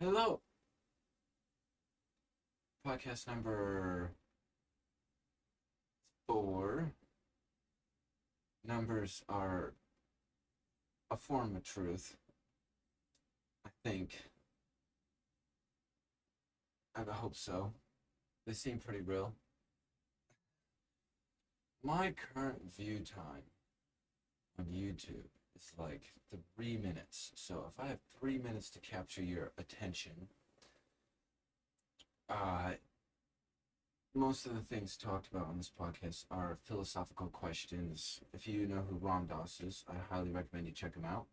Hello, podcast number 4. Numbers are a form of truth, I think. I hope so. They seem pretty real. My current view time on YouTube is like 3 minutes. So if I have 3 minutes to capture your attention, uh, most of the things talked about on this podcast are philosophical questions. If you know who Ram Dass is, I highly recommend you check him out.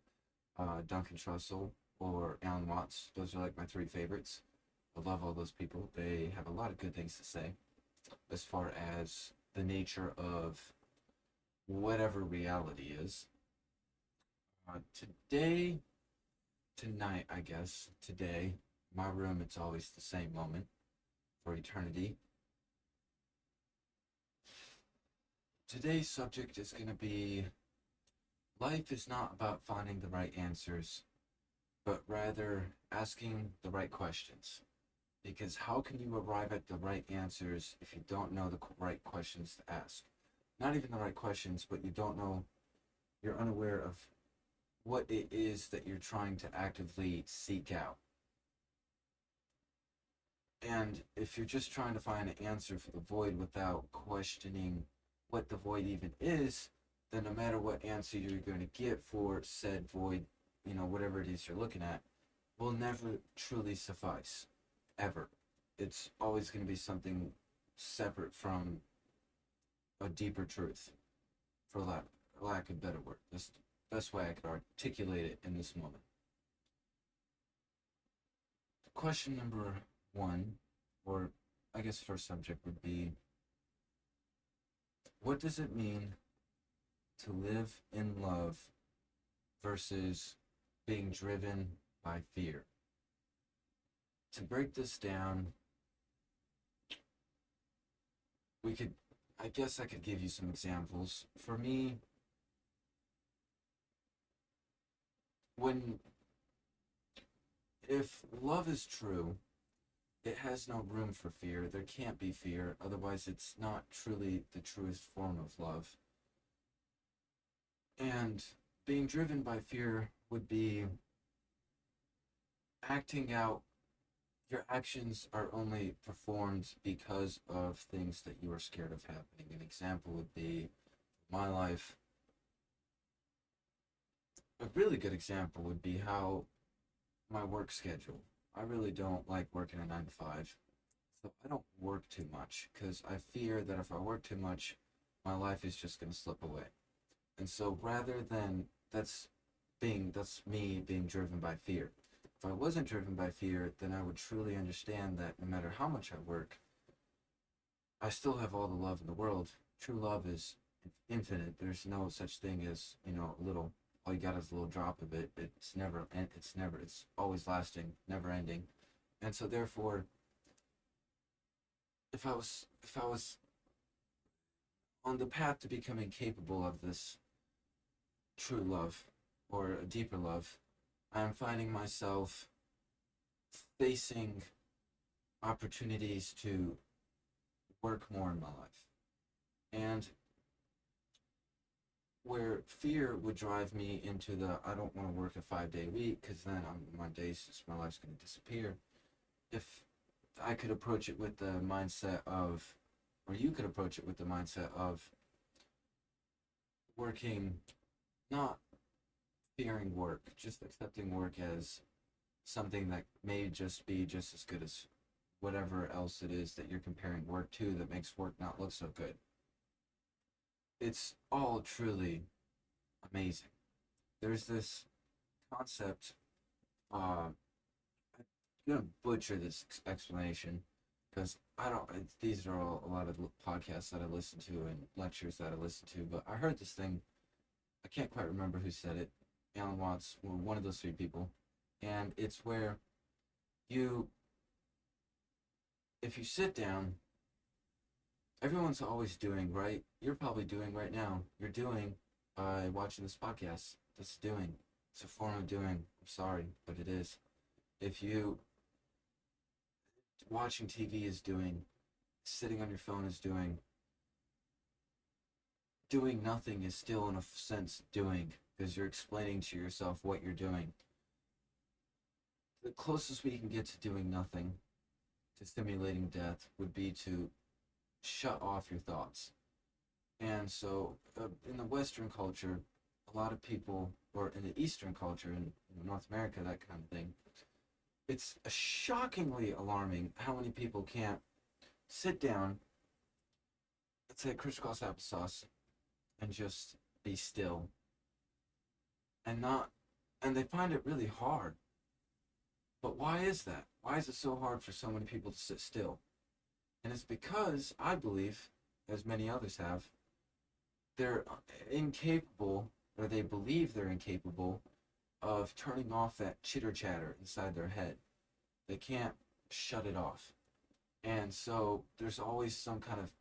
Duncan Trussell or Alan Watts. Those are like my three favorites. I love all those people. They have a lot of good things to say as far as the nature of whatever reality is. Today, tonight, I guess, today, my room, it's always the same moment for eternity. Today's subject is going to be life is not about finding the right answers, but rather asking the right questions. Because how can you arrive at the right answers if you don't know the right questions to ask? Not even the right questions, but you don't know, you're unaware of what it is that you're trying to actively seek out. And if you're just trying to find an answer for the void without questioning what the void even is, then no matter what answer you're going to get for said void, whatever it is you're looking at, will never truly suffice. Ever. It's always going to be something separate from a deeper truth, for lack of a better word. That's the best way I could articulate it in this moment. Question number 1, or I guess first subject would be, what does it mean to live in love versus being driven by fear? To break this down, I guess I could give you some examples. For me, when, if love is true, it has no room for fear. There can't be fear, otherwise, it's not truly the truest form of love. And being driven by fear would be acting out. Your actions are only performed because of things that you are scared of happening. An example would be my life. A really good example would be how my work schedule. I really don't like working a 9 to 5. So I don't work too much because I fear that if I work too much, my life is just going to slip away. And so rather than that's me being driven by fear. If I wasn't driven by fear, then I would truly understand that no matter how much I work, I still have all the love in the world. True love is infinite. There's no such thing as, a little, all you got is a little drop of it. It's always lasting, never ending. And so therefore, if I was on the path to becoming capable of this true love or a deeper love, I am finding myself facing opportunities to work more in my life. And where fear would drive me into the I don't want to work a 5-day week because then my life's going to disappear. If I could approach it with the mindset of, or you could approach it with the mindset of working, not fearing work, just accepting work as something that may just be just as good as whatever else it is that you're comparing work to that makes work not look so good. It's all truly amazing. There's this concept, I'm gonna butcher this explanation because I don't, these are all a lot of podcasts that I listen to and lectures that I listen to, but I heard this thing, I can't quite remember who said it, Alan Watts, or one of those three people, and it's where you, if you sit down, everyone's always doing, right? You're probably doing right now. You're doing by watching this podcast. That's doing. It's a form of doing. I'm sorry, but it is. If you watching TV is doing, sitting on your phone is doing, doing nothing is still in a sense doing because you're explaining to yourself what you're doing. The closest we can get to doing nothing, to simulating death, would be to shut off your thoughts. And so, in the Western culture, a lot of people, or in the Eastern culture, in North America, that kind of thing, it's shockingly alarming how many people can't sit down, let's say crisscross applesauce, and just be still, and not, and they find it really hard. But why is that? Why is it so hard for so many people to sit still? And it's because I believe, as many others have, they're incapable, or they believe they're incapable, of turning off that chitter chatter inside their head. They can't shut it off. And so there's always some kind of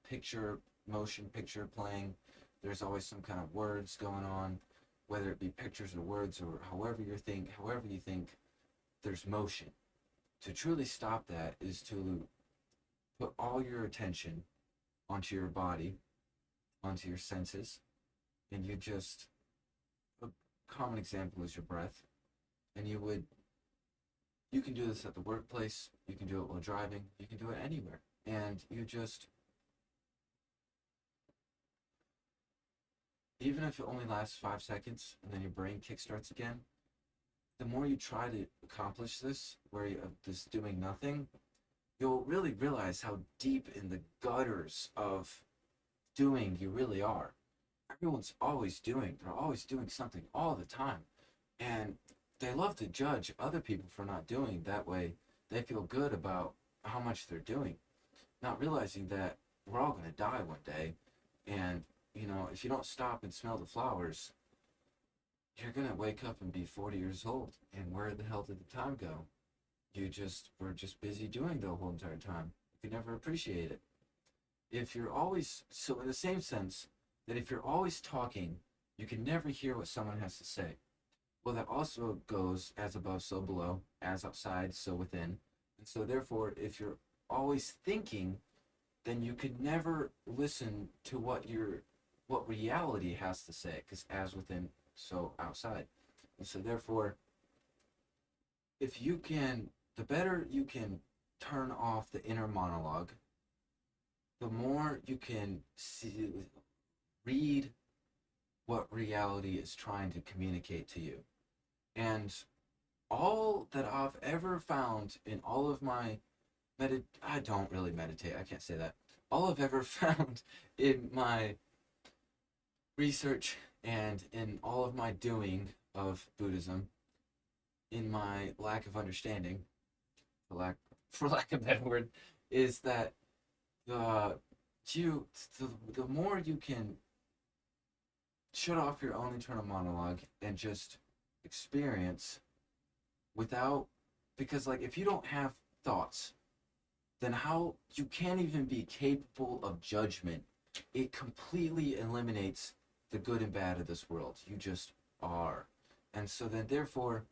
motion picture playing. There's always some kind of words going on, whether it be pictures or words or however you think, there's motion. To truly stop that is to put all your attention onto your body, onto your senses, and a common example is your breath. And you can do this at the workplace, you can do it while driving, you can do it anywhere. And even if it only lasts 5 seconds and then your brain kickstarts again, the more you try to accomplish this, this doing nothing, you'll really realize how deep in the gutters of doing you really are. Everyone's always doing, they're always doing something all the time. And they love to judge other people for not doing. That way they feel good about how much they're doing, not realizing that we're all going to die one day. And, if you don't stop and smell the flowers, you're going to wake up and be 40 years old. And where the hell did the time go? We're just busy doing the whole entire time. You can never appreciate it. So in the same sense, that if you're always talking, you can never hear what someone has to say. Well, that also goes as above, so below, as outside, so within. And so therefore, if you're always thinking, then you could never listen to what reality has to say, because as within, so outside. And so therefore, the better you can turn off the inner monologue, the more you can read what reality is trying to communicate to you. And all that I've ever found in all of my I don't really meditate, I can't say that. All I've ever found in my research and in all of my doing of Buddhism, in my lack of understanding, for lack of a better word, is that the more you can shut off your own internal monologue and just experience because if you don't have thoughts, then how you can't even be capable of judgment. It completely eliminates the good and bad of this world. You just are. And so then therefore,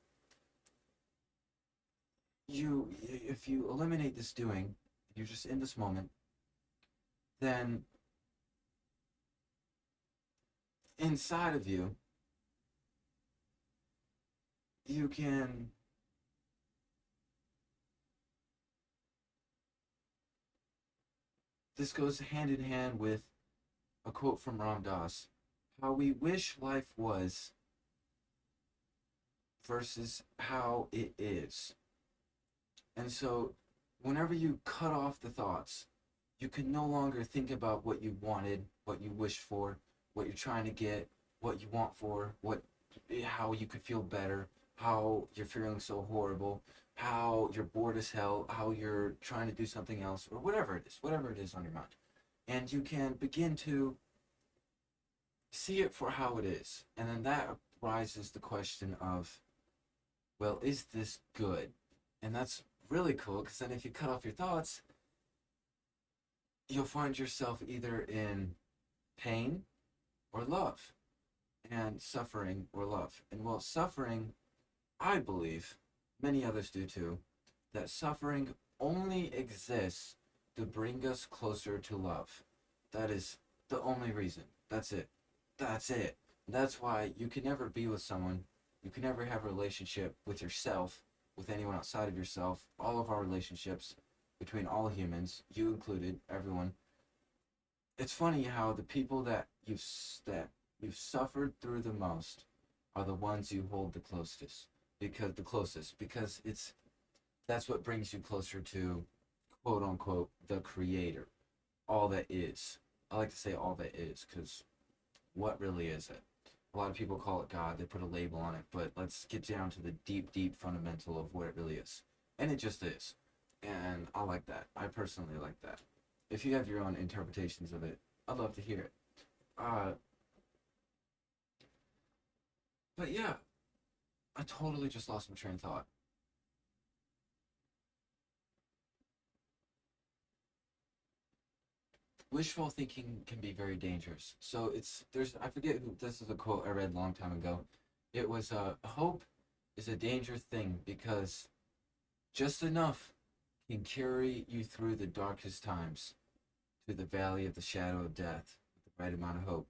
if you eliminate this doing, you're just in this moment, then inside of you, you can this goes hand in hand with a quote from Ram Dass: how we wish life was versus how it is. And so whenever you cut off the thoughts, you can no longer think about what you wanted, what you wished for, what you're trying to get, what you want for, how you could feel better, how you're feeling so horrible, how you're bored as hell, how you're trying to do something else, or whatever it is on your mind. And you can begin to see it for how it is. And then that rises the question of, well, is this good? And that's really cool, because then if you cut off your thoughts, you'll find yourself either in pain or love, and suffering or love. And suffering, I believe, many others do too, that suffering only exists to bring us closer to love. That is the only reason. That's it. That's it. That's why you can never be with someone. You can never have a relationship with yourself, with anyone outside of yourself. All of our relationships between all humans, you included, everyone. It's funny how the people that you've suffered through the most are the ones you hold the closest because it's that's what brings you closer to quote unquote the creator, all that is. I like to say all that is because what really is it? A lot of people call it God, they put a label on it, but let's get down to the deep, deep fundamental of what it really is. And it just is. And I like that. I personally like that. If you have your own interpretations of it, I'd love to hear it. Uh, but yeah, I totally just lost my train of thought. Wishful thinking can be very dangerous. So there's I forget who this is a quote I read a long time ago. It was hope is a dangerous thing because just enough can carry you through the darkest times to the valley of the shadow of death with the right amount of hope.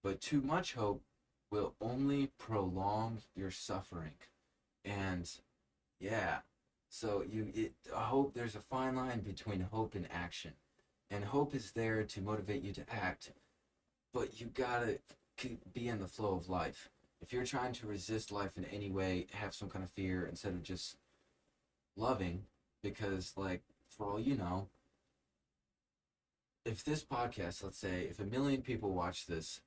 But too much hope will only prolong your suffering. And yeah, so I hope there's a fine line between hope and action. And hope is there to motivate you to act, but you gotta be in the flow of life. If you're trying to resist life in any way, have some kind of fear instead of just loving, because, like, for all you know, if this podcast, let's say, if 1 million people watch this,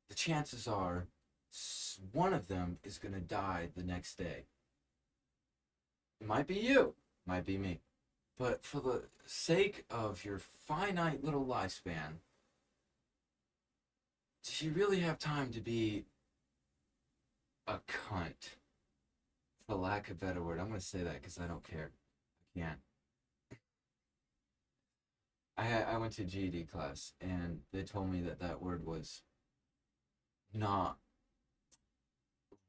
the chances are one of them is gonna die the next day. It might be you, might be me. But for the sake of your finite little lifespan, do you really have time to be a cunt? For lack of a better word, I'm going to say that because I don't care. I can't. I went to GED class and they told me that that word was not.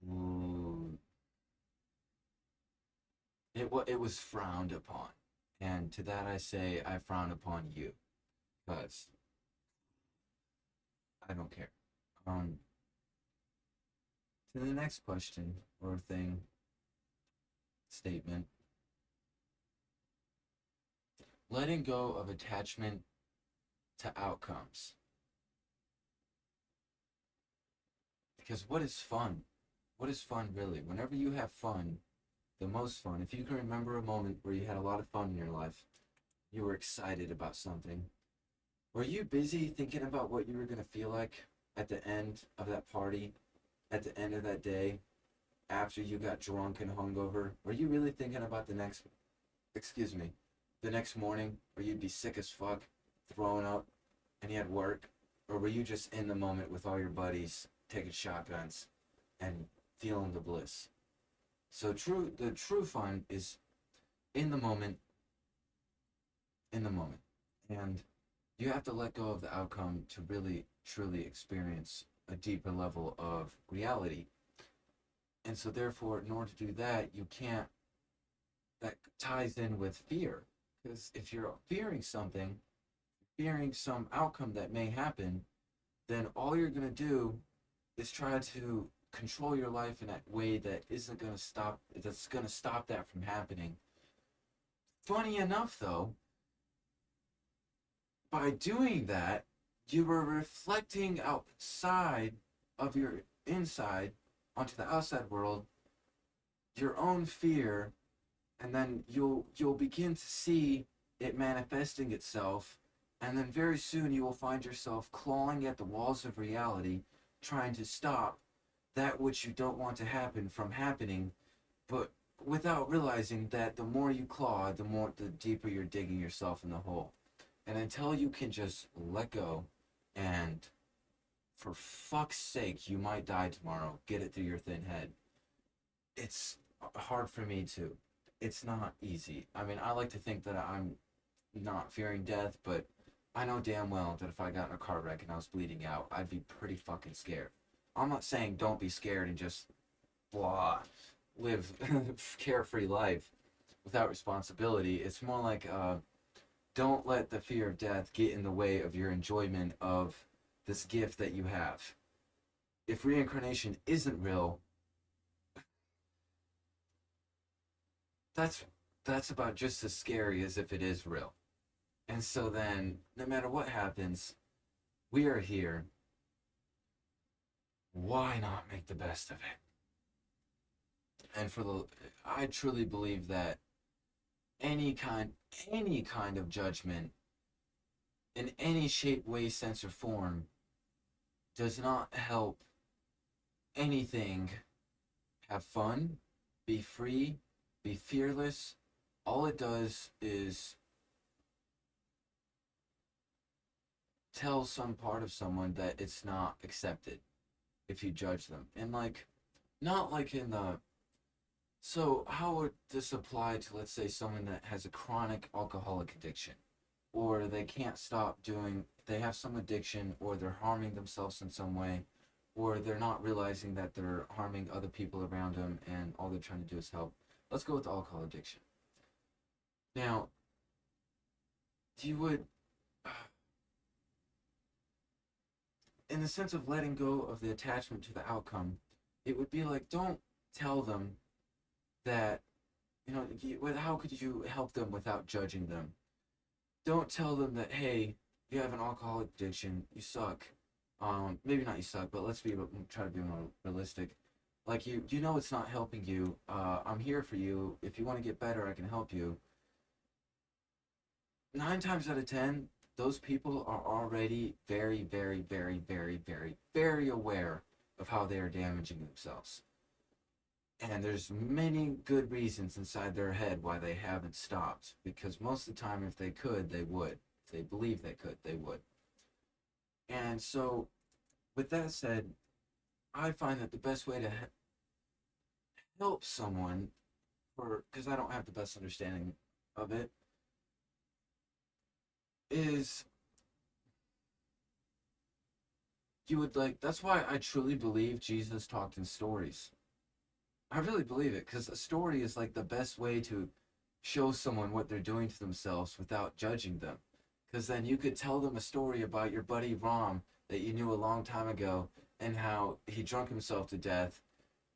Ooh, it was frowned upon, and to that I say I frown upon you, because I don't care. Um, to the next question or thing statement, letting go of attachment to outcomes. Because what is fun? What is fun really? Whenever you have fun, the most fun, if you can remember a moment where you had a lot of fun in your life, you were excited about something, were you busy thinking about what you were going to feel like at the end of that party, at the end of that day, after you got drunk and hungover? Were you really thinking about excuse me, the next morning where you'd be sick as fuck, throwing up, and you had work? Or were you just in the moment with all your buddies, taking shotguns and feeling the bliss? So the true fun is in the moment, in the moment. And you have to let go of the outcome to really, truly experience a deeper level of reality. And so therefore, in order to do that, you can't, that ties in with fear. Because if you're fearing something, fearing some outcome that may happen, then all you're going to do is try to control your life in a way that isn't going to stop, that's going to stop that from happening. Funny enough, though, by doing that, you were reflecting outside of your inside onto the outside world your own fear, and then you'll begin to see it manifesting itself, and then very soon you will find yourself clawing at the walls of reality, trying to stop that which you don't want to happen from happening, but without realizing that the more you claw, the deeper you're digging yourself in the hole. And until you can just let go and, for fuck's sake, you might die tomorrow, get it through your thin head. It's hard for me too. It's not easy. I mean, I like to think that I'm not fearing death, but I know damn well that if I got in a car wreck and I was bleeding out, I'd be pretty fucking scared. I'm not saying don't be scared and just blah, live carefree life, without responsibility. It's more like don't let the fear of death get in the way of your enjoyment of this gift that you have. If reincarnation isn't real, that's that's about just as scary as if it is real. And so then, no matter what happens, we are here. Why not make the best of it? And for the, I truly believe that any kind, any kind of judgment in any shape, way, sense, or form does not help anything have fun, be free, be fearless. All it does is tell some part of someone that it's not accepted if you judge them. And like, not like in the, so how would this apply to, let's say, someone that has a chronic alcoholic addiction, or they can't stop doing, they have some addiction, or they're harming themselves in some way, or they're not realizing that they're harming other people around them and all they're trying to do is help. Let's go with alcohol addiction. Now, you would, in the sense of letting go of the attachment to the outcome, it would be like, don't tell them that, how could you help them without judging them? Don't tell them that, hey, you have an alcoholic addiction, you suck. Maybe not you suck, but let's try to be more realistic. Like you know it's not helping you. I'm here for you. If you want to get better, I can help you. 9 times out of 10, those people are already very, very, very, very, very, very aware of how they are damaging themselves. And there's many good reasons inside their head why they haven't stopped. Because most of the time, if they could, they would. If they believe they could, they would. And so, with that said, I find that the best way to help someone, because I don't have the best understanding of it, is you would like, that's why I truly believe Jesus talked in stories. I really believe it, because a story is like the best way to show someone what they're doing to themselves without judging them. Because then you could tell them a story about your buddy Rom that you knew a long time ago and how he drunk himself to death.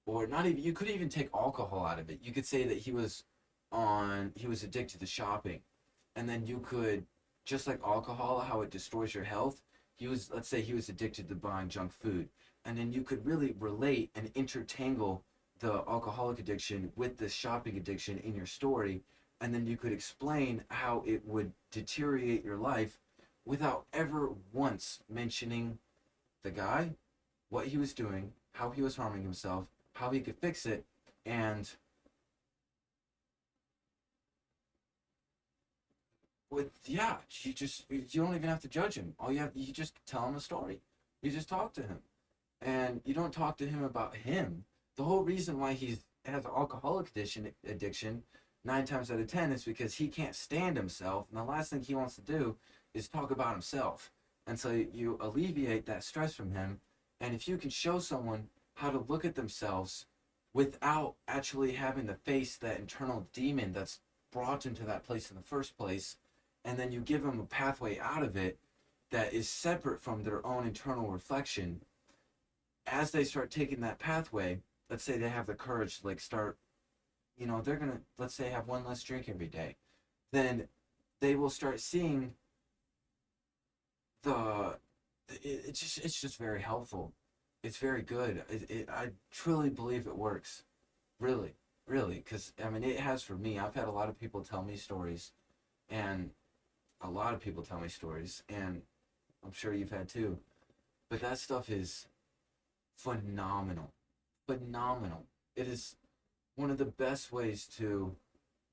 Or not even, you could even take alcohol out of it. You could say that he was addicted to shopping. And then you could, just like alcohol, how it destroys your health, let's say he was addicted to buying junk food. And then you could really relate and intertangle the alcoholic addiction with the shopping addiction in your story, and then you could explain how it would deteriorate your life without ever once mentioning the guy, what he was doing, how he was harming himself, how he could fix it, and you don't even have to judge him. You just tell him a story. You just talk to him, and you don't talk to him about him. The whole reason why he has alcoholic addiction 9 times out of 10 is because he can't stand himself, and the last thing he wants to do is talk about himself. And so you alleviate that stress from him, and if you can show someone how to look at themselves without actually having to face that internal demon that's brought them to that place in the first place, and then you give them a pathway out of it that is separate from their own internal reflection, as they start taking that pathway, let's say they have the courage to like start, they're gonna, let's say, have one less drink every day, then they will start seeing the, it's just very helpful. It's very good. I truly believe it works. Really, really, because I mean it has for me. I've had a lot of people tell me stories, and a lot of people tell me stories, and I'm sure you've had too. But that stuff is phenomenal. Phenomenal. It is one of the best ways to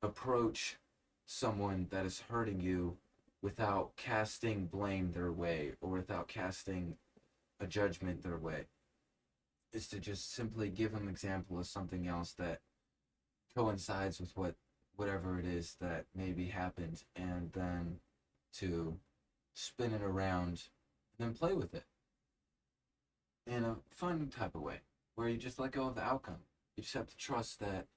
approach someone that is hurting you without casting blame their way or without casting a judgment their way. Is to just simply give them an example of something else that coincides with whatever it is that maybe happened, and then to spin it around and then play with it in a fun type of way where you just let go of the outcome. You just have to trust that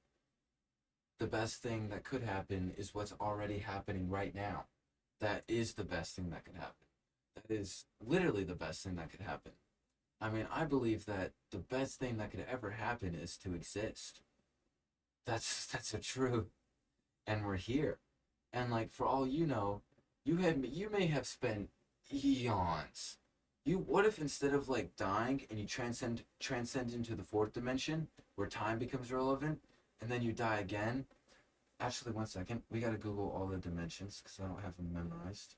the best thing that could happen is what's already happening right now. That is the best thing that could happen. That is literally the best thing that could happen. I mean, I believe that the best thing that could ever happen is to exist. That's a truth, and we're here. And like for all you know, you may have spent eons. You what if instead of like dying and you transcend into the fourth dimension where time becomes relevant, and then you die again? Actually, one second. We gotta Google all the dimensions because I don't have them memorized.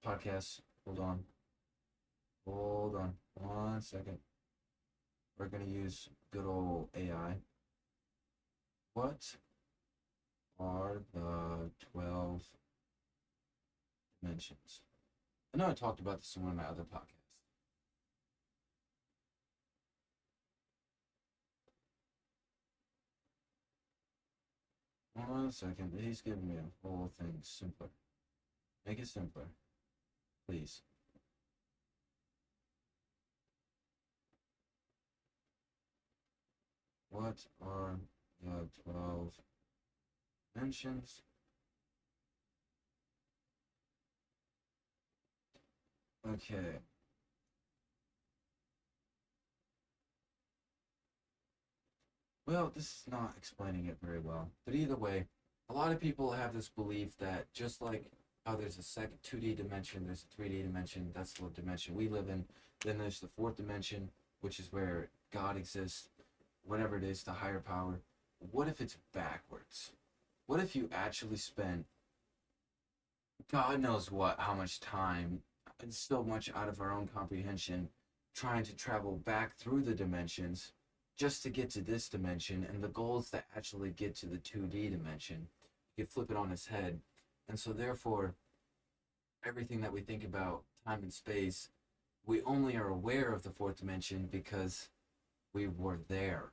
Podcast. Hold on. Hold on. 1 second. We're gonna use good old AI. What are the 12 dimensions? I know I talked about this in one of my other podcasts. 1 second. He's giving me a whole thing simpler. Make it simpler, please. What are the 12 dimensions? Okay. Well, this is not explaining it very well. But either way, a lot of people have this belief that just like how there's a second 2D dimension, there's a 3D dimension, that's the dimension we live in. Then there's the fourth dimension, which is where God exists, whatever it is, the higher power. What if it's backwards? What if you actually spent God knows what, how much time, and so much out of our own comprehension, trying to travel back through the dimensions just to get to this dimension, and the goal is to actually get to the 2D dimension. You flip it on its head. And so, therefore, everything that we think about time and space, we only are aware of the fourth dimension because we were there.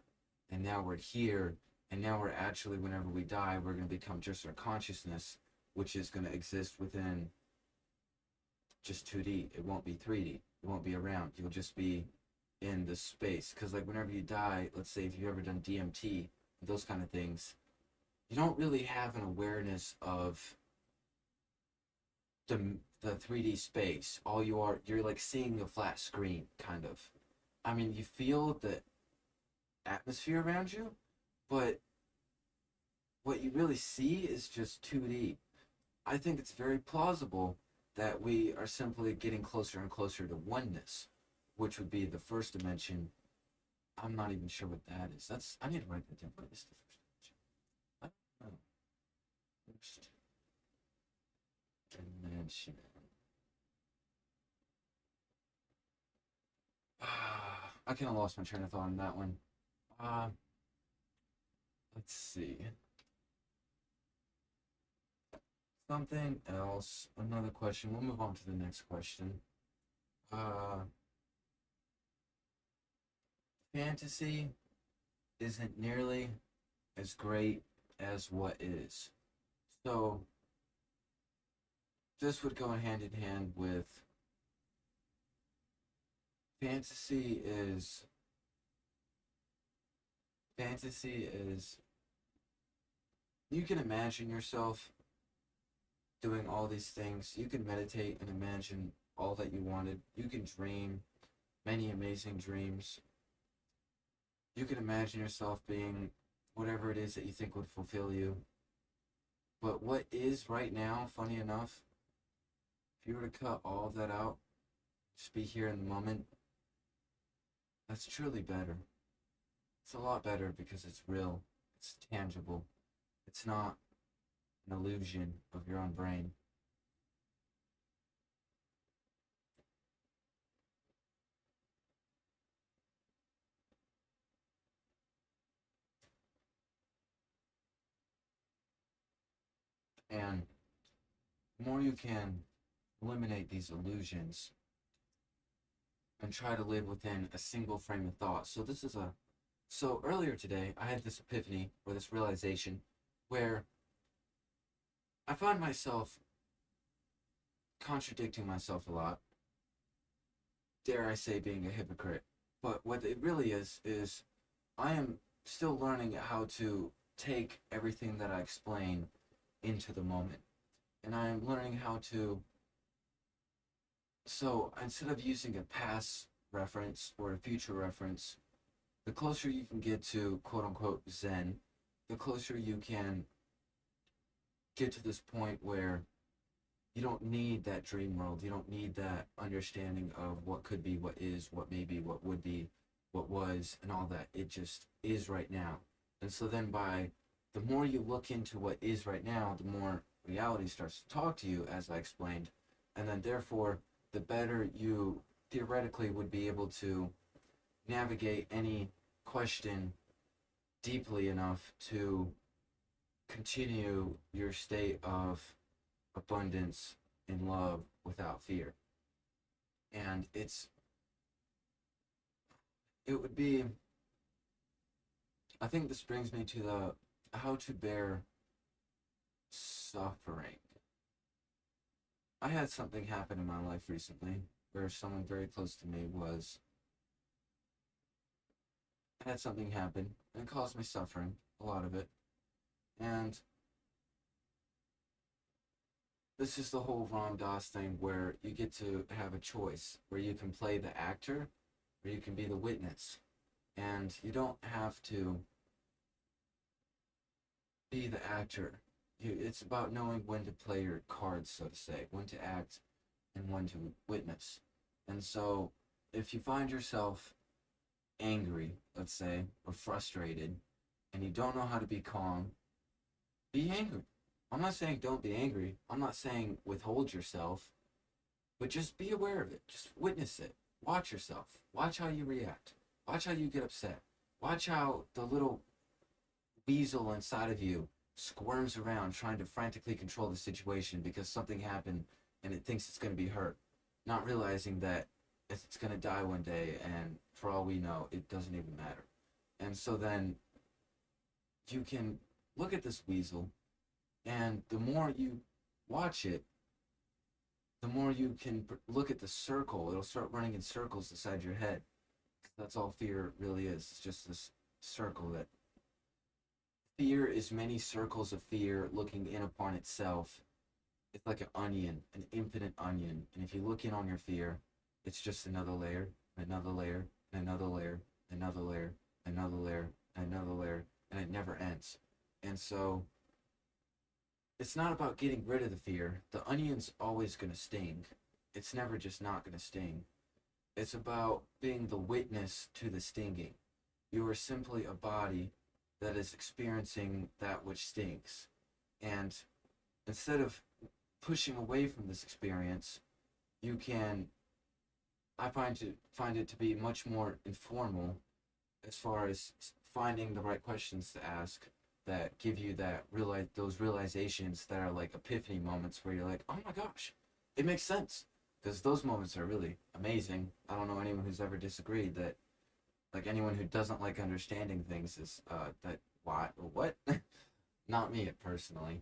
And now we're here. And now we're actually, whenever we die, we're going to become just our consciousness, which is going to exist within just 2D. It won't be 3D. It won't be around. You'll just be in the space. Because, like, whenever you die, let's say if you've ever done DMT, those kind of things, you don't really have an awareness of the the 3D space. All you're like seeing a flat screen, kind of. I mean, you feel the atmosphere around you, but what you really see is just 2D. I think it's very plausible that we are simply getting closer and closer to oneness, which would be the first dimension. I'm not even sure what that is. That's I need to write that down. What is the first dimension? I don't know. First dimension. I kind of lost my train of thought on that one. Uh, let's see. Something else. Another question. We'll move on to the next question. Uh, fantasy isn't nearly as great as what is. So this would go hand in hand with fantasy is fantasy is you can imagine yourself doing all these things. You can meditate and imagine all that you wanted. You can dream many amazing dreams. You can imagine yourself being whatever it is that you think would fulfill you. But what is right now, funny enough, if you were to cut all of that out, just be here in the moment, that's truly better. It's a lot better because it's real, it's tangible, it's not an illusion of your own brain. And the more you can eliminate these illusions and try to live within a single frame of thought. So earlier today I had this epiphany or this realization where I find myself contradicting myself a lot. Dare I say being a hypocrite. But what it really is I am still learning how to take everything that I explain into the moment. And I'm learning how to, so instead of using a past reference or a future reference, the closer you can get to quote unquote Zen, the closer you can get to this point where you don't need that dream world. You don't need that understanding of what could be, what is, what may be, what would be, what was, and all that. It just is right now. And so then by the more you look into what is right now, the more reality starts to talk to you, as I explained. And then therefore, the better you theoretically would be able to navigate any question deeply enough to continue your state of abundance and love without fear. And it would be, I think this brings me to the how to bear suffering. I had something happen in my life recently where someone very close to me was had something happen and it caused me suffering, a lot of it. And this is the whole Ram Dass thing where you get to have a choice, where you can play the actor or you can be the witness. And you don't have to be the actor. It's about knowing when to play your cards, so to say, when to act and when to witness. And so if you find yourself angry, let's say, or frustrated, and you don't know how to be calm, be angry. I'm not saying don't be angry. I'm not saying withhold yourself, but just be aware of it. Just witness it. Watch yourself. Watch how you react. Watch how you get upset. Watch how the little weasel inside of you squirms around trying to frantically control the situation because something happened and it thinks it's going to be hurt, not realizing that it's going to die one day, and for all we know, it doesn't even matter. And so then you can look at this weasel, and the more you watch it, the more you can look at the circle. It'll start running in circles inside your head. That's all fear really is. It's just this circle that fear is many circles of fear looking in upon itself. It's like an onion, an infinite onion. And if you look in on your fear, it's just another layer, another layer, another layer, another layer, another layer, another layer, and it never ends. And so it's not about getting rid of the fear. The onion's always going to sting. It's never just not going to sting. It's about being the witness to the stinging. You are simply a body that is experiencing that which stings. And instead of pushing away from this experience, you can, I find it to be much more informal as far as finding the right questions to ask that give you those realizations that are like epiphany moments where you're like, oh my gosh, it makes sense. Because those moments are really amazing. I don't know anyone who's ever disagreed that, like, anyone who doesn't like understanding things is that why what not me personally.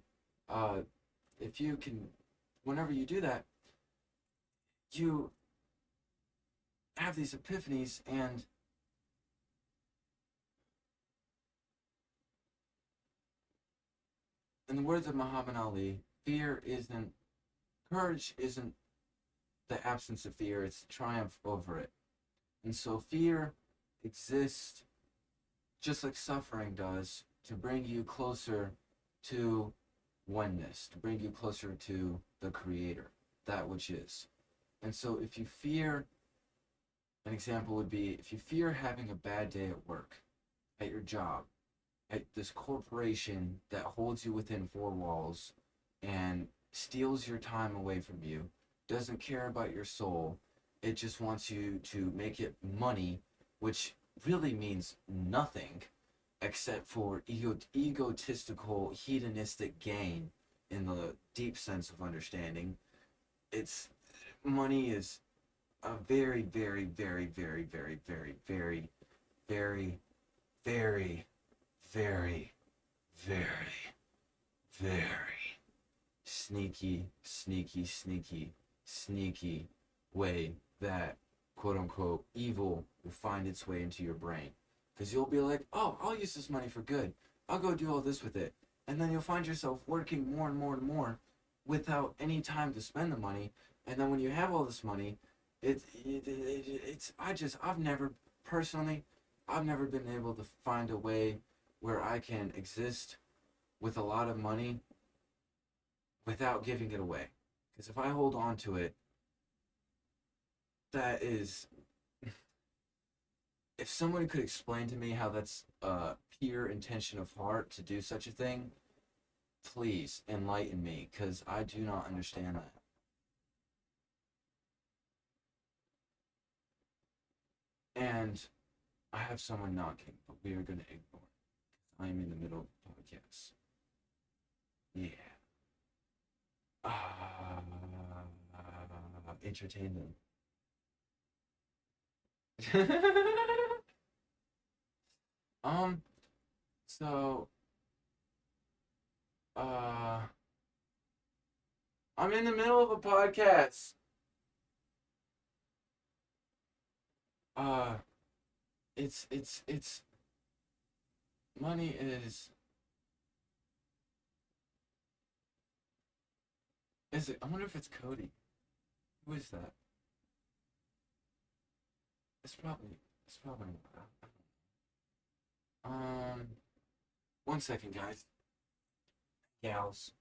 If you can, whenever you do that, you have these epiphanies, and in the words of Muhammad Ali, courage isn't the absence of fear, it's triumph over it. And so fear exists just like suffering does to bring you closer to oneness, to bring you closer to the Creator, that which is. And so if you fear, an example would be if you fear having a bad day at work, at your job, at this corporation that holds you within four walls and steals your time away from you, doesn't care about your soul, it just wants you to make it money, which really means nothing except for egotistical, hedonistic gain in the deep sense of understanding. It's money is a very, very, very, very, very, very, very, very, very, very, very, very sneaky, sneaky, sneaky, sneaky way that quote unquote evil will find its way into your brain. Because you'll be like, oh, I'll use this money for good. I'll go do all this with it. And then you'll find yourself working more and more and more without any time to spend the money. And then when you have all this money, I've never, personally, I've never been able to find a way where I can exist with a lot of money without giving it away. Because if I hold on to it, that is, if someone could explain to me how that's a pure intention of heart to do such a thing, please enlighten me, because I do not understand that. And I have someone knocking, but we are going to ignore it. I'm in the middle of the podcast. Yeah. Entertain them. um, so, uh, I'm in the middle of a podcast. Uh, it's money is it? I wonder if it's Cody. Who is that? It's probably it's probably um 1 second, guys. Gals.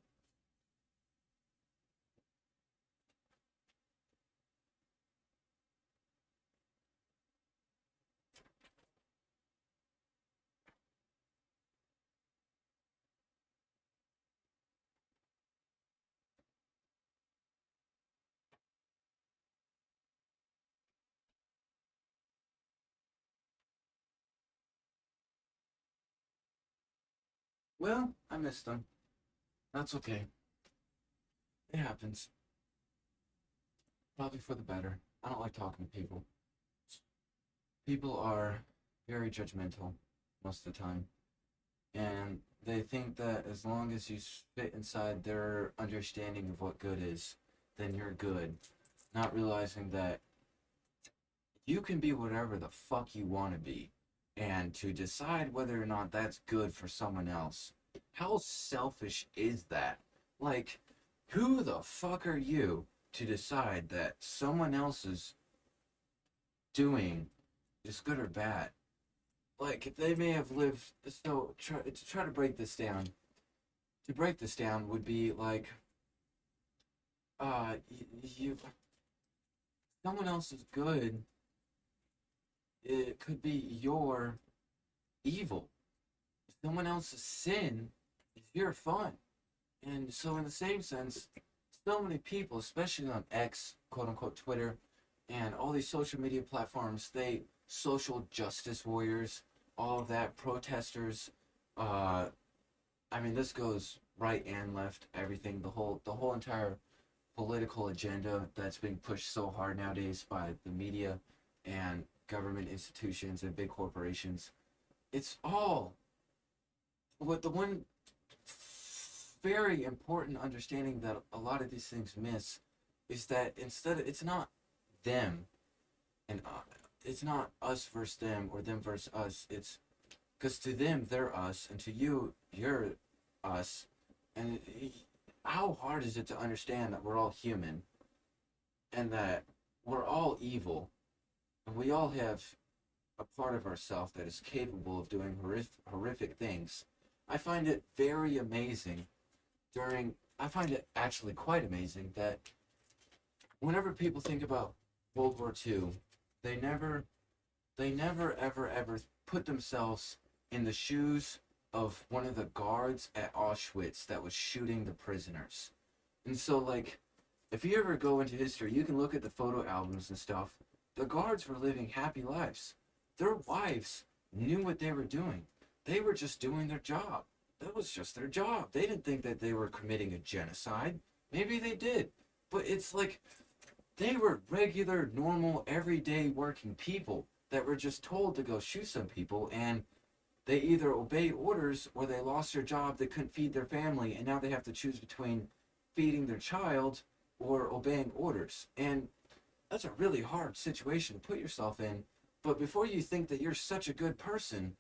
Well, I missed them. That's okay. It happens. Probably for the better. I don't like talking to people. People are very judgmental most of the time, and they think that as long as you fit inside their understanding of what good is, then you're good. Not realizing that you can be whatever the fuck you want to be, and to decide whether or not that's good for someone else. How selfish is that? Like, who the fuck are you to decide that someone else's doing is good or bad? Like, they may have lived. So, to try to break this down, to break this down would be like, you, someone else's good, it could be your evil. Someone else's sin is your fun. And so, in the same sense, so many people, especially on X, quote unquote Twitter, and all these social media platforms, they social justice warriors, all of that, protesters. Uh, I mean, this goes right and left, everything, the whole entire political agenda that's being pushed so hard nowadays by the media and government institutions and big corporations. It's all what the one very important understanding that a lot of these things miss is that instead of, it's not them and it's not us versus them or them versus us. It's because to them they're us and to you you're us. And how hard is it to understand that we're all human and that we're all evil and we all have a part of ourselves that is capable of doing horrific things. I find it very amazing I find it actually quite amazing that whenever people think about World War II, they never, they never ever ever put themselves in the shoes of one of the guards at Auschwitz that was shooting the prisoners. And so, like, if you ever go into history, you can look at the photo albums and stuff. The guards were living happy lives. Their wives knew what they were doing. They were just doing their job. That was just their job. They didn't think that they were committing a genocide. Maybe they did. But it's like they were regular, normal, everyday working people that were just told to go shoot some people, and they either obeyed orders or they lost their job, they couldn't feed their family, and now they have to choose between feeding their child or obeying orders. And that's a really hard situation to put yourself in But before you think that you're such a good person,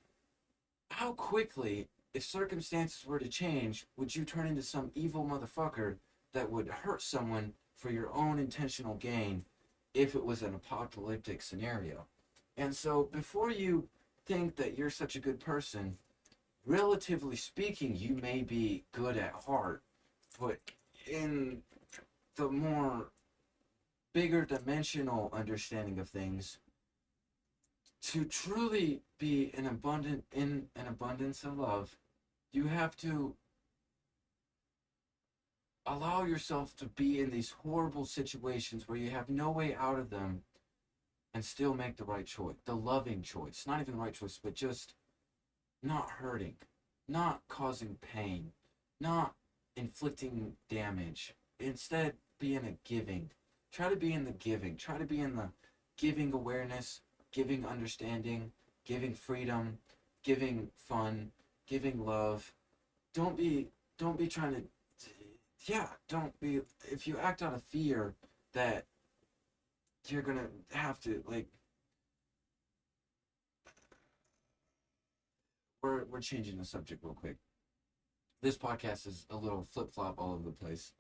how quickly, if circumstances were to change, would you turn into some evil motherfucker that would hurt someone for your own intentional gain if it was an apocalyptic scenario? And so, before you think that you're such a good person, relatively speaking, you may be good at heart, but in the more bigger dimensional understanding of things, to truly be an abundance of love, you have to allow yourself to be in these horrible situations where you have no way out of them and still make the right choice, the loving choice. Not even the right choice, but just not hurting, not causing pain, not inflicting damage. Instead, be in a giving. Try to be in the giving. Try to be in the giving awareness, giving understanding, giving freedom, giving fun, giving love. Don't be don't be trying to yeah, don't be if you act out of fear that you're gonna have to like we're changing the subject real quick. This podcast is a little flip flop all over the place.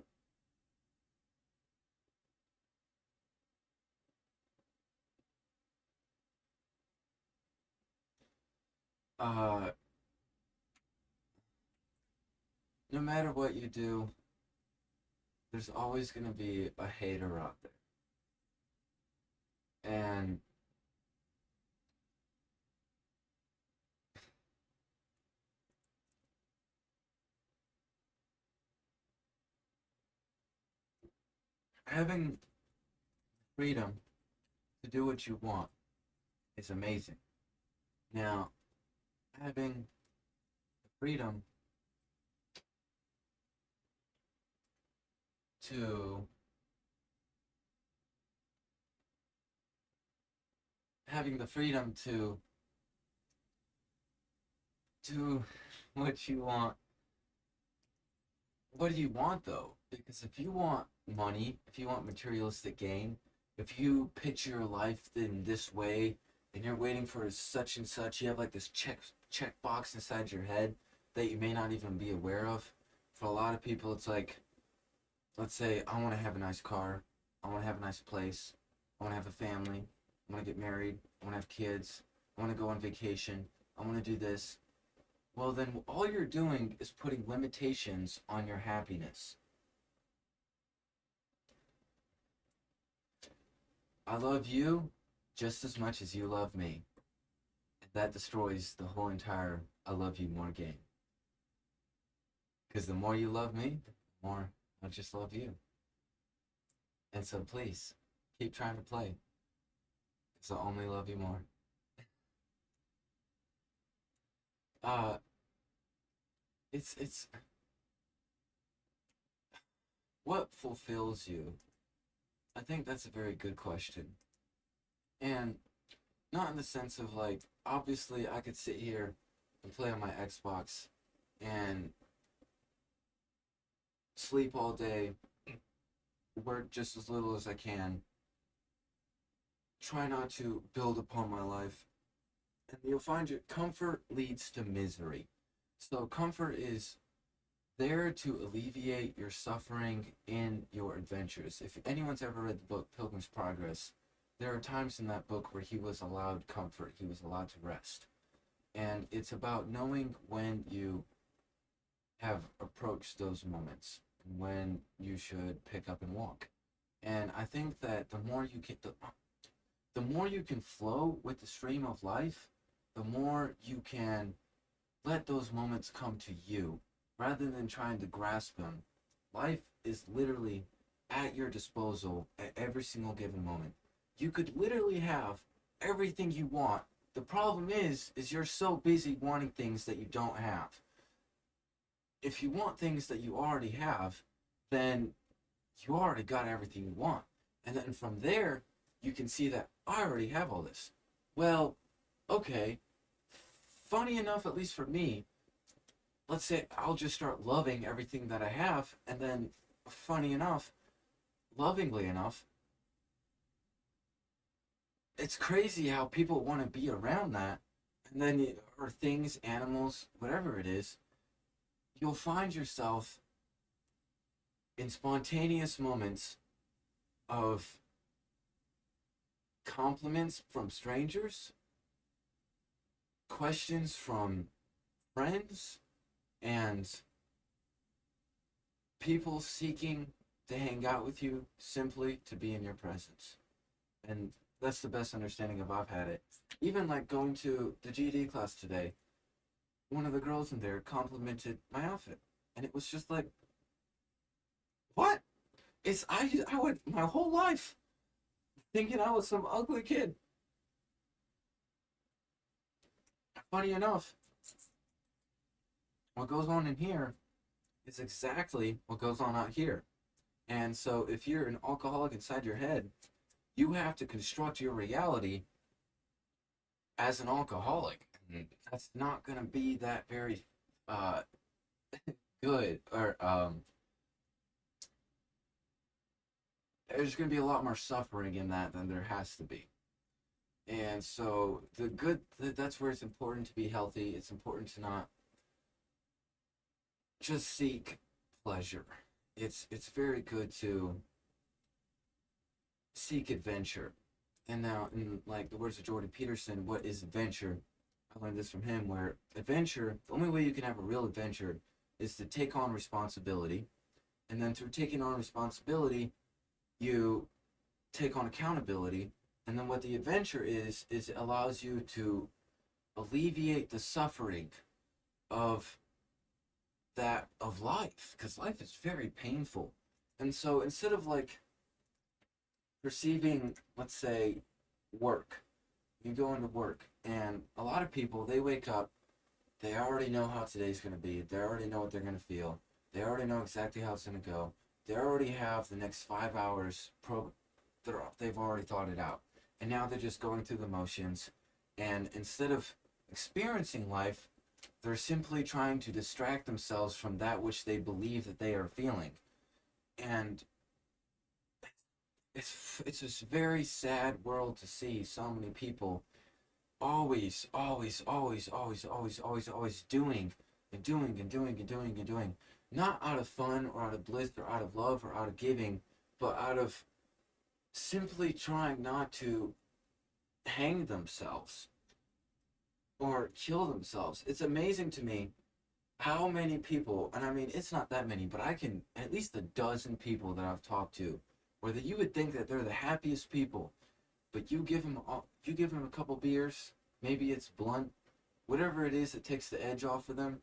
Uh, no matter what you do, there's always gonna be a hater out there, and having freedom to do what you want is amazing. Now, having freedom to having the freedom to do what you want. What do you want though? Because if you want money, if you want materialistic gain, if you picture your life in this way and you're waiting for such and such, you have like this check box inside your head that you may not even be aware of. For a lot of people it's like, let's say I want to have a nice car, I want to have a nice place, I want to have a family, I want to get married, I want to have kids, I want to go on vacation, I want to do this. Well, then all you're doing is putting limitations on your happiness. I love you just as much as you love me. And that destroys the whole entire I love you more game. Because the more you love me, the more I just love you. And so please, keep trying to play. Because I'll only love you more. Uh, it's what fulfills you? I think that's a very good question. And not in the sense of like, obviously I could sit here and play on my Xbox and sleep all day, work just as little as I can, try not to build upon my life, and you'll find your comfort leads to misery. So comfort is there to alleviate your suffering in your adventures. If anyone's ever read the book Pilgrim's Progress, there are times in that book where he was allowed comfort, he was allowed to rest. And it's about knowing when you have approached those moments, when you should pick up and walk. And I think that the more you can flow with the stream of life, the more you can let those moments come to you rather than trying to grasp them. Life is literally at your disposal at every single given moment. You could literally have everything you want. The problem is you're so busy wanting things that you don't have. If you want things that you already have, then you already got everything you want. And then from there, you can see that I already have all this. Well, okay, funny enough, at least for me, let's say I'll just start loving everything that I have, and then, funny enough, lovingly enough, it's crazy how people want to be around that, and then or things, animals, whatever it is, you'll find yourself in spontaneous moments of compliments from strangers, questions from friends, and people seeking to hang out with you simply to be in your presence. And that's the best understanding of I've had it. Even like going to the GED class today, one of the girls in there complimented my outfit, and it was just like, what? I went my whole life thinking I was some ugly kid. Funny enough, what goes on in here is exactly what goes on out here. And so if you're an alcoholic inside your head, you have to construct your reality as an alcoholic. That's not going to be that very uh, good. Or there's going to be a lot more suffering in that than there has to be. And so that's where it's important to be healthy. It's important to not just seek pleasure. It's very good to seek adventure. And now, in like the words of Jordan Peterson, what is adventure? I learned this from him. Where adventure, the only way you can have a real adventure is to take on responsibility, and then through taking on responsibility, you take on accountability, and then what the adventure is it allows you to alleviate the suffering of that of life, because life is very painful. And so instead of like perceiving, let's say, work, you go into work, and a lot of people, they wake up, they already know how today's going to be, they already know what they're going to feel, they already know exactly how it's going to go, they already have the next 5 hours they've already thought it out, and now they're just going through the motions, and instead of experiencing life, they're simply trying to distract themselves from that which they believe that they are feeling. And it's this very sad world to see so many people always doing and doing and doing and doing and doing, not out of fun or out of bliss or out of love or out of giving, but out of simply trying not to hang themselves or kill themselves. It's amazing to me how many people, and I mean, it's not that many, but I can, at least a dozen people that I've talked to, where that you would think that they're the happiest people, but you give them a couple beers, maybe it's blunt, whatever it is that takes the edge off of them,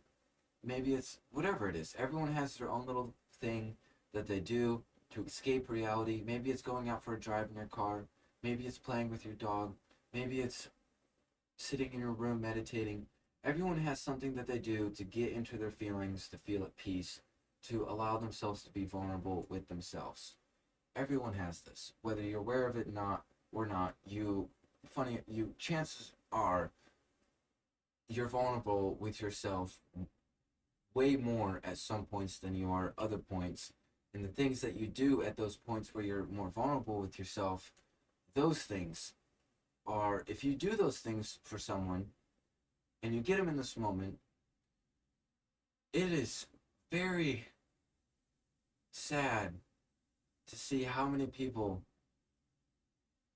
maybe it's whatever it is. Everyone has their own little thing that they do to escape reality. Maybe it's going out for a drive in your car, maybe it's playing with your dog, maybe it's sitting in your room meditating. Everyone has something that they do to get into their feelings, to feel at peace, to allow themselves to be vulnerable with themselves. Everyone has this, whether you're aware of it not or not. You chances are you're vulnerable with yourself way more at some points than you are other points. And the things that you do at those points where you're more vulnerable with yourself, those things are, if you do those things for someone and you get them in this moment, it is very sad to see how many people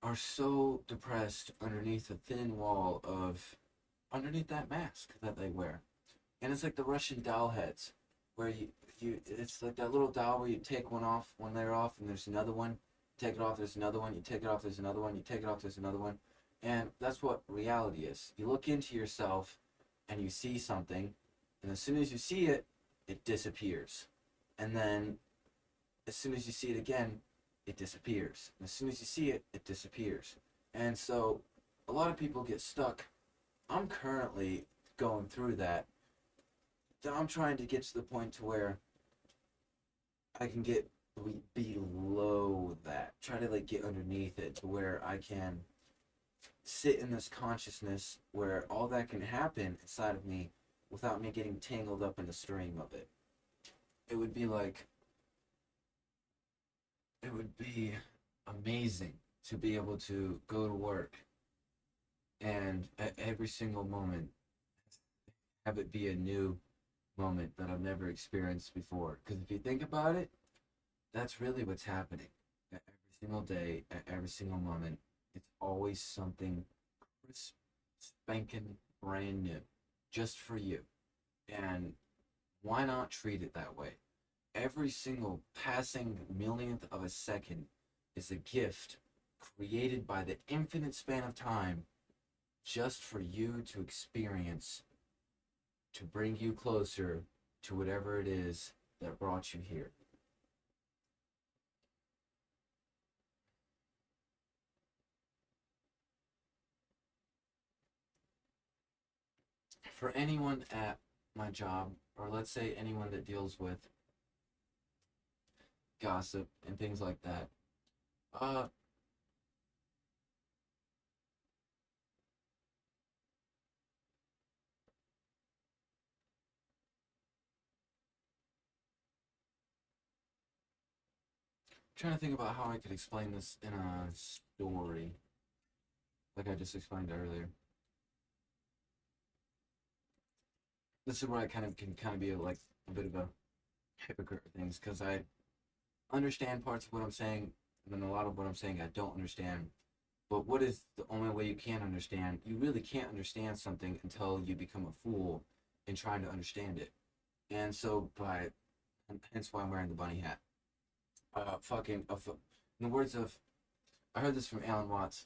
are so depressed underneath a thin wall of underneath that mask that they wear. And it's like the Russian doll heads, where you it's like that little doll where you take one off, one layer off, and there's another one. You take it off, there's another one. You take it off, there's another one. You take it off, there's another one. And that's what reality is. You look into yourself, and you see something, and as soon as you see it, it disappears. And then, as soon as you see it again, it disappears. And as soon as you see it, it disappears. And so, a lot of people get stuck. I'm currently going through that. I'm trying to get to the point to where I can get below that. Try to like get underneath it to where I can sit in this consciousness where all that can happen inside of me without me getting tangled up in the stream of it. It would be like, it would be amazing to be able to go to work and at every single moment have it be a new moment that I've never experienced before. Because if you think about it, that's really what's happening. At every single day, at every single moment, it's always something crisp, spanking brand new, just for you. And why not treat it that way? Every single passing millionth of a second is a gift created by the infinite span of time just for you to experience, to bring you closer to whatever it is that brought you here. For anyone at my job, or let's say anyone that deals with gossip and things like that, uh, trying to think about how I could explain this in a story, like I just explained earlier. This is where I kind of be like a bit of a hypocrite with things because I understand parts of what I'm saying, and then a lot of what I'm saying I don't understand. But what is the only way you can understand? You really can't understand something until you become a fool in trying to understand it. And so by hence why I'm wearing the bunny hat. In the words of, I heard this from Alan Watts.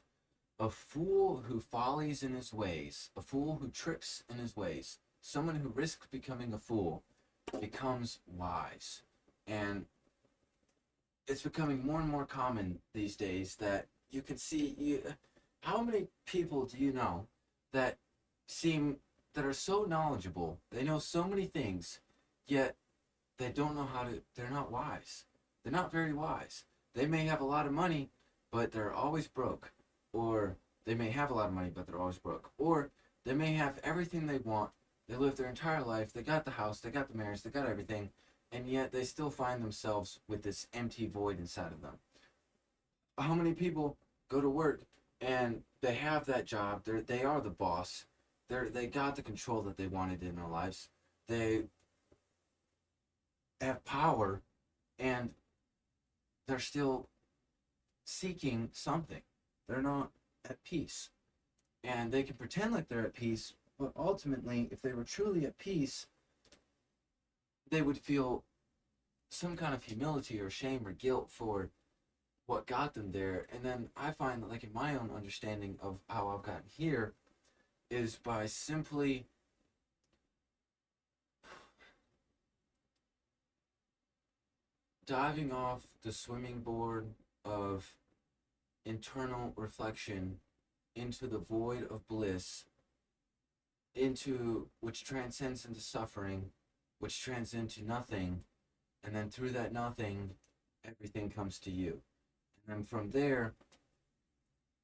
A fool who follies in his ways, a fool who trips in his ways, someone who risks becoming a fool becomes wise. And it's becoming more and more common these days that you can see you. How many people do you know that seem that are so knowledgeable? They know so many things, yet they don't know how to. They're not wise. They're not very wise. They may have a lot of money, but they're always broke, or they may have a lot of money, but they're always broke, or they may have everything they want. They live their entire life. They got the house. They got the marriage. They got everything, and yet they still find themselves with this empty void inside of them. How many people go to work and they have that job? They are the boss. They got the control that they wanted in their lives. They have power, and they're still seeking something. They're not at peace, and they can pretend like they're at peace, but ultimately, if they were truly at peace, they would feel some kind of humility or shame or guilt for what got them there. And then I find that, like, in my own understanding of how I've gotten here, is by simply diving off the swimming board of internal reflection into the void of bliss, into which transcends into suffering, which transcends into nothing, and then through that nothing, everything comes to you. And then from there,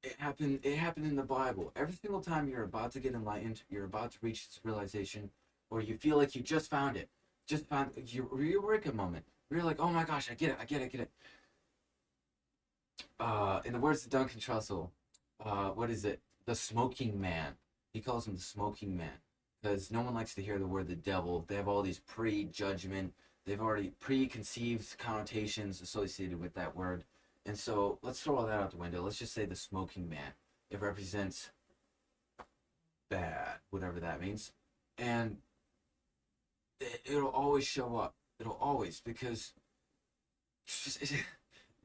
it happened in the Bible. Every single time you're about to get enlightened, you're about to reach this realization, or you feel like you just found it. Just found your eureka moment. You're like, oh my gosh, I get it, I get it, I get it. In the words of Duncan Trussell, what is it? The smoking man. He calls him the smoking man because no one likes to hear the word the devil. They have all these prejudgment. They've already preconceived connotations associated with that word. And so let's throw all that out the window. Let's just say the smoking man. It represents bad, whatever that means. And it'll always show up. It'll always, because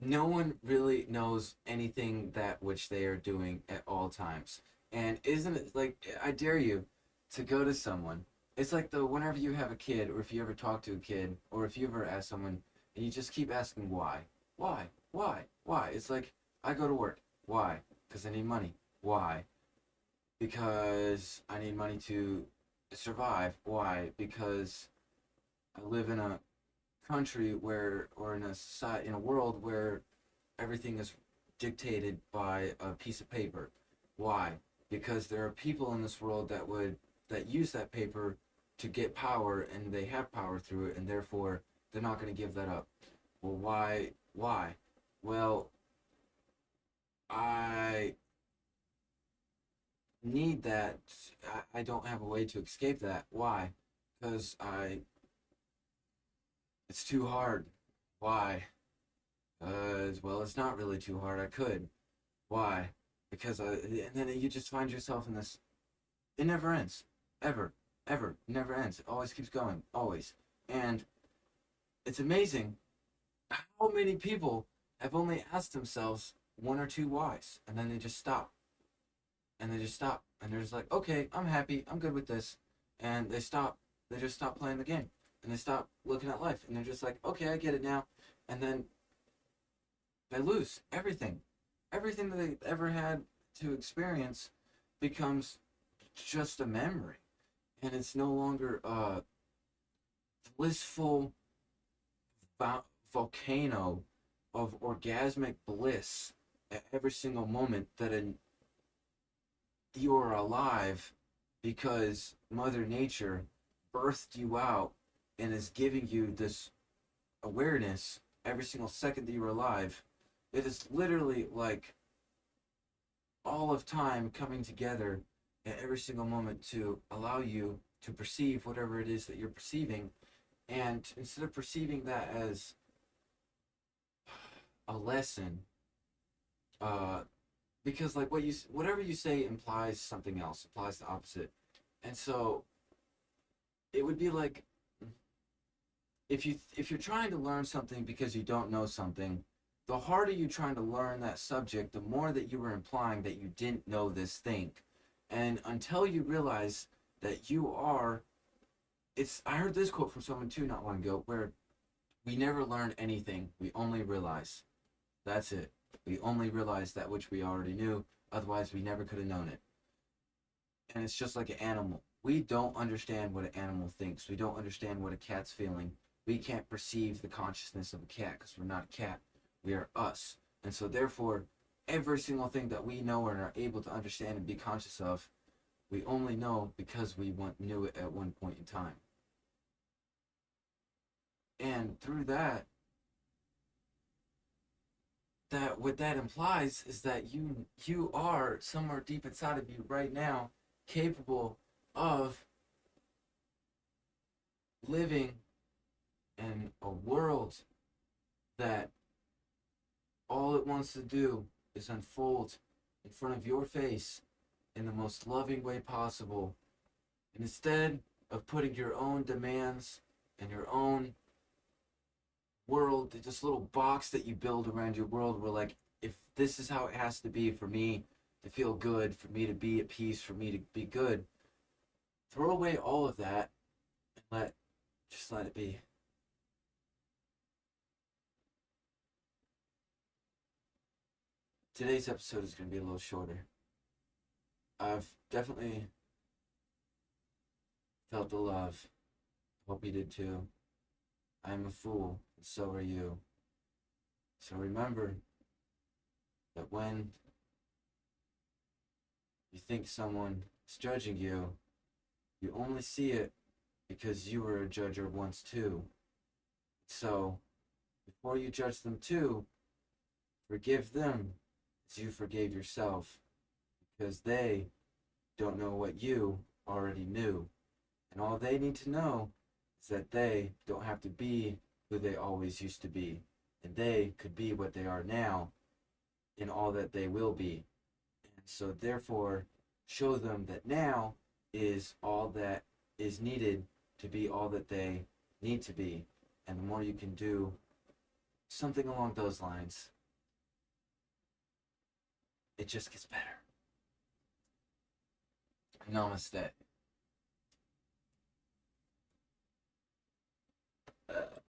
no one really knows anything that which they are doing at all times. And isn't it like, I dare you to go to someone. It's like the whenever you have a kid, or if you ever talk to a kid, or if you ever ask someone, and you just keep asking why. It's like, I go to work. Why? Because I need money. Why? Because I need money to survive. Why? Because I live in a country where, or in a society, in a world where everything is dictated by a piece of paper. Why? Because there are people in this world that use that paper to get power, and they have power through it, and therefore they're not going to give that up. Well, why? Why? Well, I need that. I don't have a way to escape that. Why? Because it's too hard. Why? Well, it's not really too hard. I could. Why? Because and then you just find yourself in this. It never ends, ever, ever. Never ends. It always keeps going, always. And it's amazing how many people have only asked themselves one or two whys, and then they just stop, and they just stop, and they're just like, okay, I'm happy, I'm good with this, and they stop. They just stop playing the game, and they stop looking at life, and they're just like, okay, I get it now, and then they lose everything. Everything that they ever had to experience becomes just a memory. And it's no longer a blissful volcano of orgasmic bliss at every single moment that you are alive because Mother Nature birthed you out and is giving you this awareness every single second that you're alive. It is literally like all of time coming together at every single moment to allow you to perceive whatever it is that you're perceiving. And instead of perceiving that as a lesson, uh, because like whatever you say implies something else, implies the opposite. And so it would be like if you're trying to learn something because you don't know something, the harder you're trying to learn that subject, the more that you were implying that you didn't know this thing. And until you realize that you are, I heard this quote from someone too not long ago, where we never learn anything, we only realize. That's it. We only realize that which we already knew, otherwise we never could have known it. And it's just like an animal. We don't understand what an animal thinks. We don't understand what a cat's feeling. We can't perceive the consciousness of a cat because we're not a cat. We are us. And so therefore, every single thing that we know and are able to understand and be conscious of, we only know because we knew it at one point in time. And through that what that implies is that you are somewhere deep inside of you right now capable of living in a world that all it wants to do is unfold in front of your face in the most loving way possible. And instead of putting your own demands and your own world, this little box that you build around your world, where like, if this is how it has to be for me to feel good, for me to be at peace, for me to be good, throw away all of that and just let it be. Today's episode is going to be a little shorter. I've definitely felt the love. Hope you did too. I'm a fool, and so are you. So remember that when you think someone is judging you, you only see it because you were a judger once too. So before you judge them too, forgive them as you forgave yourself, because they don't know what you already knew. And all they need to know is that they don't have to be who they always used to be. And they could be what they are now in all that they will be. And so therefore, show them that now is all that is needed to be all that they need to be. And the more you can do something along those lines, it just gets better. Namaste.